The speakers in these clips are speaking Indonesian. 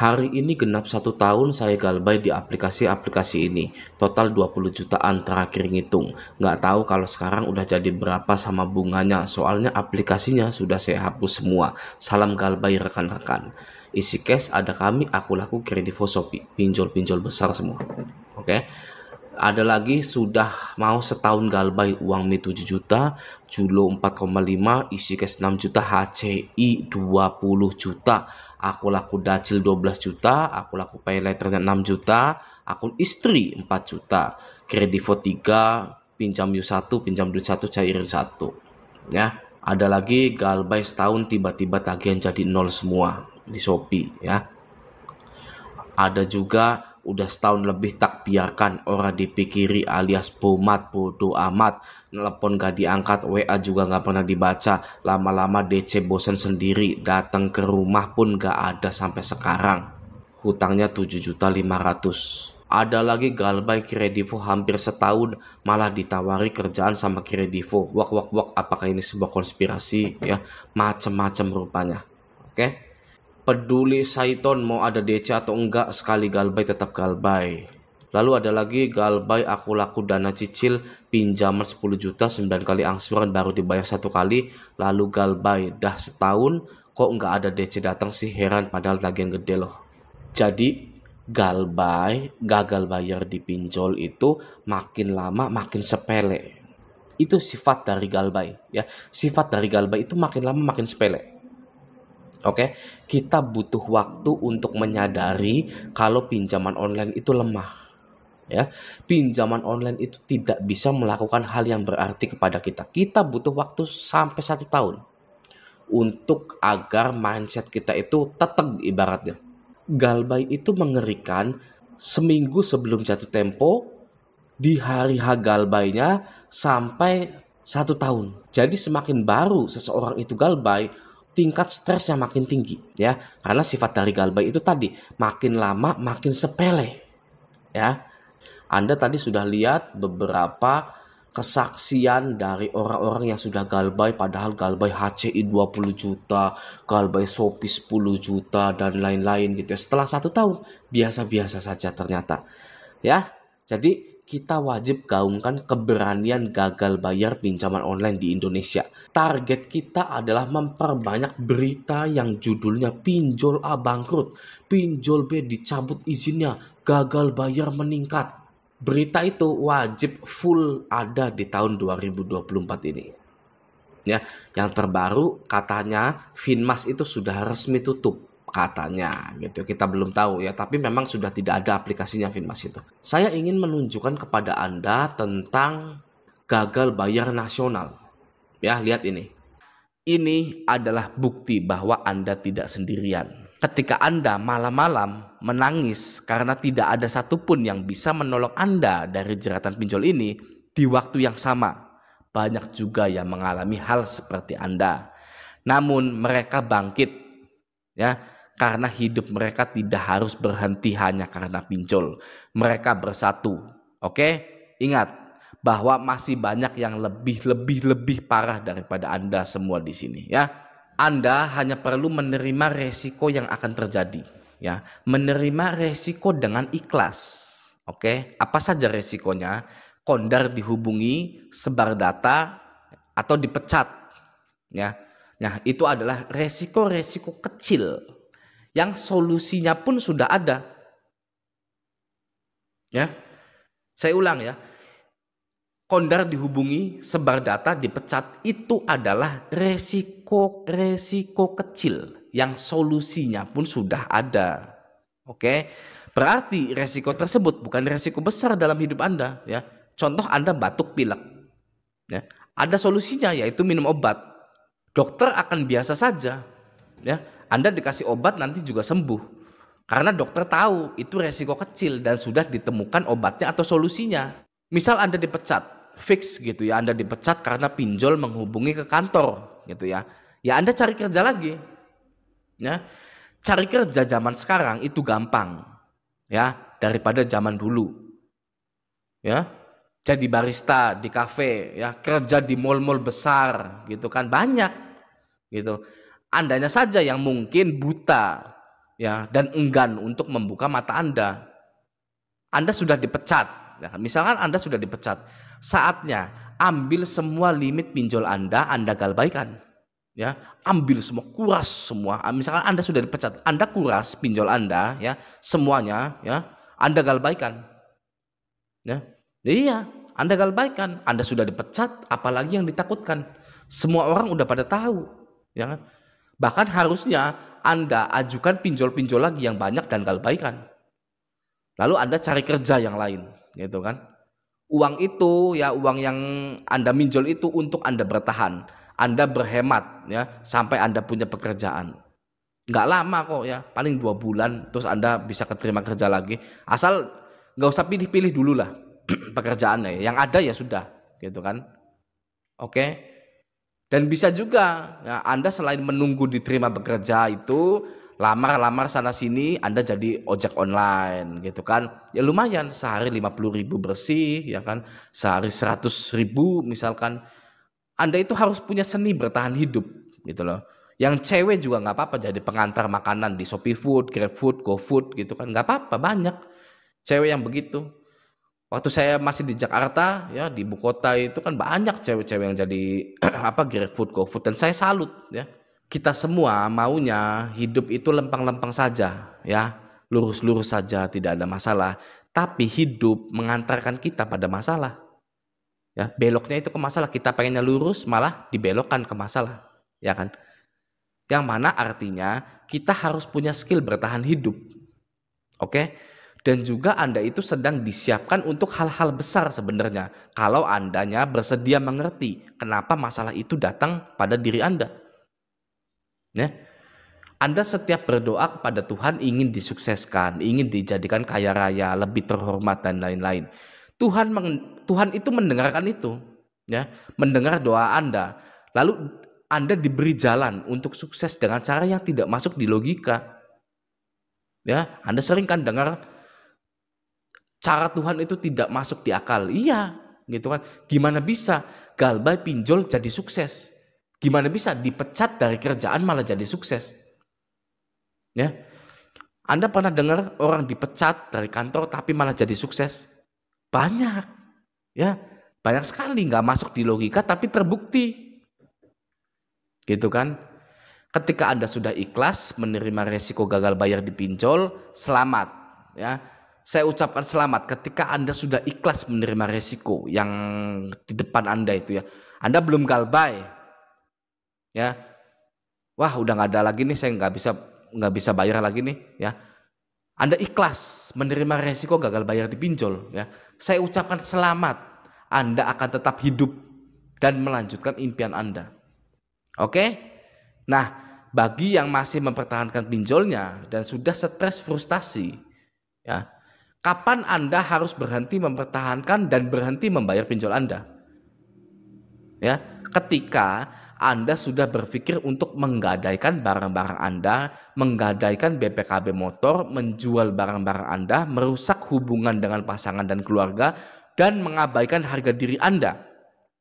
Hari ini genap 1 tahun saya galbay di aplikasi-aplikasi ini. Total 20 jutaan terakhir ngitung. Nggak tahu kalau sekarang udah jadi berapa sama bunganya. Soalnya aplikasinya sudah saya hapus semua. Salam galbay rekan-rekan. Isi cash ada kami, aku laku Kredivo Shopee. Pinjol-pinjol besar semua. Oke. Ada lagi sudah mau setahun galbay, uang Mi 7 juta, Julo 4,5, isi cash 6 juta, HCI 20 juta, aku laku Dacil 12 juta, aku laku payletternya 6 juta, akun istri 4 juta, Kredivo 3, pinjam U1, pinjam duit 1, cairin 1. Ya, ada lagi galbay setahun tiba-tiba tagihan jadi 0 semua di Shopee ya. Ada juga udah setahun lebih tak biarkan orang dipikiri alias bomat bodo amat, telepon gak diangkat, WA juga gak pernah dibaca, lama-lama DC bosen sendiri, datang ke rumah pun gak ada sampai sekarang. Hutangnya 7.500.000. Ada lagi galbay Kredivo hampir setahun malah ditawari kerjaan sama Kredivo. Wak, apakah ini sebuah konspirasi ya? Macem-macem rupanya. Oke. Peduli Saiton mau ada DC atau enggak, sekali galbay tetap galbay. Lalu ada lagi galbay aku laku dana cicil pinjaman 10 juta 9 kali angsuran baru dibayar 1 kali, lalu galbay dah setahun kok enggak ada DC datang sih, heran padahal tagihan gede loh. Jadi galbay gagal bayar di pinjol itu makin lama makin sepele. Itu sifat dari galbay ya. Sifat dari galbay itu makin lama makin sepele. Oke, kita butuh waktu untuk menyadari kalau pinjaman online itu lemah. Ya, pinjaman online itu tidak bisa melakukan hal yang berarti kepada kita. Kita butuh waktu sampai 1 tahun untuk agar mindset kita itu tetap ibaratnya. Galbay itu mengerikan, seminggu sebelum jatuh tempo, di hari H galbaynya sampai 1 tahun. Jadi semakin baru seseorang itu galbay, tingkat stresnya makin tinggi ya, karena sifat dari galbay itu tadi makin lama makin sepele ya. Anda tadi sudah lihat beberapa kesaksian dari orang-orang yang sudah galbay, padahal galbay HCI 20 juta, galbay Shopee 10 juta dan lain-lain gitu ya. Setelah 1 tahun biasa-biasa saja ternyata ya. Jadi kita wajib gaungkan keberanian gagal bayar pinjaman online di Indonesia. Target kita adalah memperbanyak berita yang judulnya pinjol A bangkrut, pinjol B dicabut izinnya, gagal bayar meningkat. Berita itu wajib full ada di tahun 2024 ini. Ya, yang terbaru katanya Finmas itu sudah resmi tutup. Katanya gitu, kita belum tahu ya, tapi memang sudah tidak ada aplikasinya Finmas itu. Saya ingin menunjukkan kepada Anda tentang gagal bayar nasional ya. Lihat ini adalah bukti bahwa Anda tidak sendirian. Ketika Anda malam-malam menangis karena tidak ada satupun yang bisa menolong Anda dari jeratan pinjol ini, di waktu yang sama banyak juga yang mengalami hal seperti Anda. Namun mereka bangkit ya, karena hidup mereka tidak harus berhenti hanya karena pinjol. Mereka bersatu. Oke? Ingat bahwa masih banyak yang lebih parah daripada Anda semua di sini ya. Anda hanya perlu menerima resiko yang akan terjadi ya. Menerima resiko dengan ikhlas. Oke? Apa saja resikonya? Kondar dihubungi, sebar data, atau dipecat ya. Nah, itu adalah resiko-resiko kecil yang solusinya pun sudah ada ya. Saya ulang ya, kondar dihubungi, sebar data, dipecat, itu adalah resiko kecil yang solusinya pun sudah ada. Oke, berarti resiko tersebut bukan resiko besar dalam hidup Anda ya. Contoh Anda batuk pilek ya, ada solusinya yaitu minum obat. Dokter akan biasa saja ya. Anda dikasih obat nanti juga sembuh. Karena dokter tahu itu resiko kecil dan sudah ditemukan obatnya atau solusinya. Misal Anda dipecat, fix gitu ya, Anda dipecat karena pinjol menghubungi ke kantor gitu ya. Ya Anda cari kerja lagi. Ya. Cari kerja zaman sekarang itu gampang ya daripada zaman dulu. Ya. Jadi barista di kafe ya, kerja di mall-mall besar gitu kan banyak gitu. Andanya saja yang mungkin buta ya, dan enggan untuk membuka mata Anda. Anda sudah dipecat, ya kan? Misalkan Anda sudah dipecat, saatnya ambil semua limit pinjol Anda galbaikan, ya, ambil semua, kuras semua. Misalkan Anda sudah dipecat, Anda kuras pinjol Anda, ya, semuanya, ya, Anda galbaikan, ya, iya, Anda galbaikan. Anda sudah dipecat, apalagi yang ditakutkan? Semua orang udah pada tahu, ya kan? Bahkan harusnya Anda ajukan pinjol-pinjol lagi yang banyak dan galbaikan. Lalu Anda cari kerja yang lain, gitu kan? Uang itu, ya, uang yang Anda minjol itu untuk Anda bertahan, Anda berhemat, ya, sampai Anda punya pekerjaan. Nggak lama kok, ya, paling 2 bulan, terus Anda bisa keterima kerja lagi. Asal nggak usah pilih-pilih dulu lah pekerjaannya, yang ada ya sudah, gitu kan? Oke. Dan bisa juga, ya, Anda selain menunggu diterima bekerja itu, lamar-lamar sana sini, Anda jadi ojek online, gitu kan. Ya lumayan, sehari 50.000 bersih, ya kan. Sehari 100.000 misalkan. Anda itu harus punya seni bertahan hidup, gitu loh. Yang cewek juga nggak apa-apa jadi pengantar makanan di Shopee Food, GrabFood, GoFood, gitu kan. Nggak apa-apa, banyak cewek yang begitu. Waktu saya masih di Jakarta, ya, di ibu kota itu kan banyak cewek-cewek yang jadi apa, GrabFood, GoFood, dan saya salut, ya. Kita semua maunya hidup itu lempeng-lempeng saja, ya, lurus-lurus saja, tidak ada masalah. Tapi hidup mengantarkan kita pada masalah, ya. Beloknya itu ke masalah. Kita pengennya lurus, malah dibelokkan ke masalah, ya kan? Yang mana artinya kita harus punya skill bertahan hidup, oke? Dan juga Anda itu sedang disiapkan untuk hal-hal besar sebenarnya. Kalau Andanya bersedia mengerti kenapa masalah itu datang pada diri Anda. Ya. Anda setiap berdoa kepada Tuhan ingin disukseskan, ingin dijadikan kaya raya, lebih terhormat dan lain-lain. Tuhan itu mendengarkan itu, ya, mendengar doa Anda. Lalu Anda diberi jalan untuk sukses dengan cara yang tidak masuk di logika. Ya, Anda sering kan dengar cara Tuhan itu tidak masuk di akal. Iya, gitu kan. Gimana bisa galbay pinjol jadi sukses? Gimana bisa dipecat dari kerjaan malah jadi sukses? Ya. Anda pernah dengar orang dipecat dari kantor tapi malah jadi sukses? Banyak. Ya. Banyak sekali, nggak masuk di logika tapi terbukti. Gitu kan? Ketika Anda sudah ikhlas menerima resiko gagal bayar di pinjol, selamat, ya. Saya ucapkan selamat ketika Anda sudah ikhlas menerima resiko yang di depan Anda itu, ya. Anda belum galbay, ya. Wah, udah nggak ada lagi nih, saya nggak bisa bayar lagi nih, ya. Anda ikhlas menerima resiko gagal bayar di pinjol, ya. Saya ucapkan selamat, Anda akan tetap hidup dan melanjutkan impian Anda. Oke? Nah, bagi yang masih mempertahankan pinjolnya dan sudah stres frustasi, ya, kapan Anda harus berhenti mempertahankan dan berhenti membayar pinjol Anda? Ya, ketika Anda sudah berpikir untuk menggadaikan barang-barang Anda, menggadaikan BPKB motor, menjual barang-barang Anda, merusak hubungan dengan pasangan dan keluarga, dan mengabaikan harga diri Anda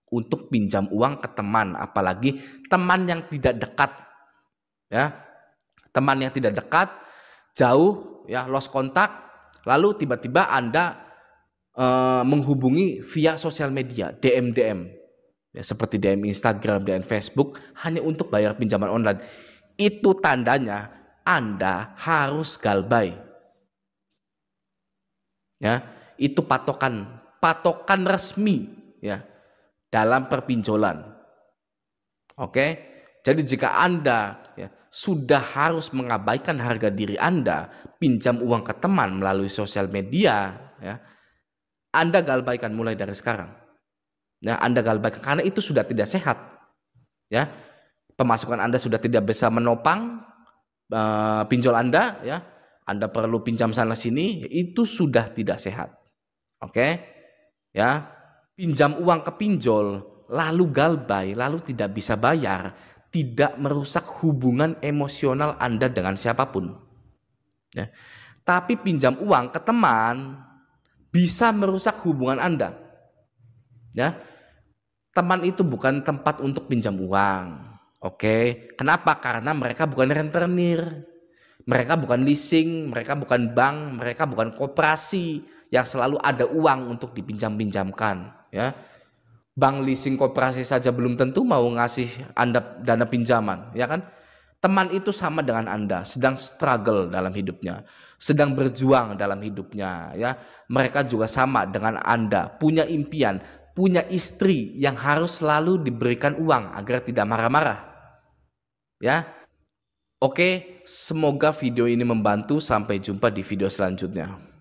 untuk pinjam uang ke teman, apalagi teman yang tidak dekat, ya, teman yang tidak dekat, jauh, ya, lost kontak, lalu tiba-tiba Anda menghubungi via sosial media, DM, ya, seperti DM Instagram, DM Facebook, hanya untuk bayar pinjaman online. Itu tandanya Anda harus galbay, ya. Itu patokan resmi, ya, dalam perpinjolan. Oke, jadi jika Anda, ya, sudah harus mengabaikan harga diri Anda, pinjam uang ke teman melalui sosial media, ya, Anda galbaikan mulai dari sekarang. Ya, Anda galbaikan karena itu sudah tidak sehat. Ya, pemasukan Anda sudah tidak bisa menopang pinjol Anda, ya. Anda perlu pinjam sana sini, itu sudah tidak sehat. Oke, ya. Pinjam uang ke pinjol, lalu galbay, lalu tidak bisa bayar, tidak merusak hubungan emosional Anda dengan siapapun. Ya. Tapi pinjam uang ke teman bisa merusak hubungan Anda. Ya. Teman itu bukan tempat untuk pinjam uang. Oke. Kenapa? Karena mereka bukan rentenir. Mereka bukan leasing, mereka bukan bank, mereka bukan koperasi yang selalu ada uang untuk dipinjam-pinjamkan, ya. Bank, leasing, koperasi saja belum tentu mau ngasih Anda dana pinjaman, ya kan? Teman itu sama dengan Anda, sedang struggle dalam hidupnya, sedang berjuang dalam hidupnya, ya. Mereka juga sama dengan Anda, punya impian, punya istri yang harus selalu diberikan uang agar tidak marah-marah, ya. Oke, semoga video ini membantu. Sampai jumpa di video selanjutnya.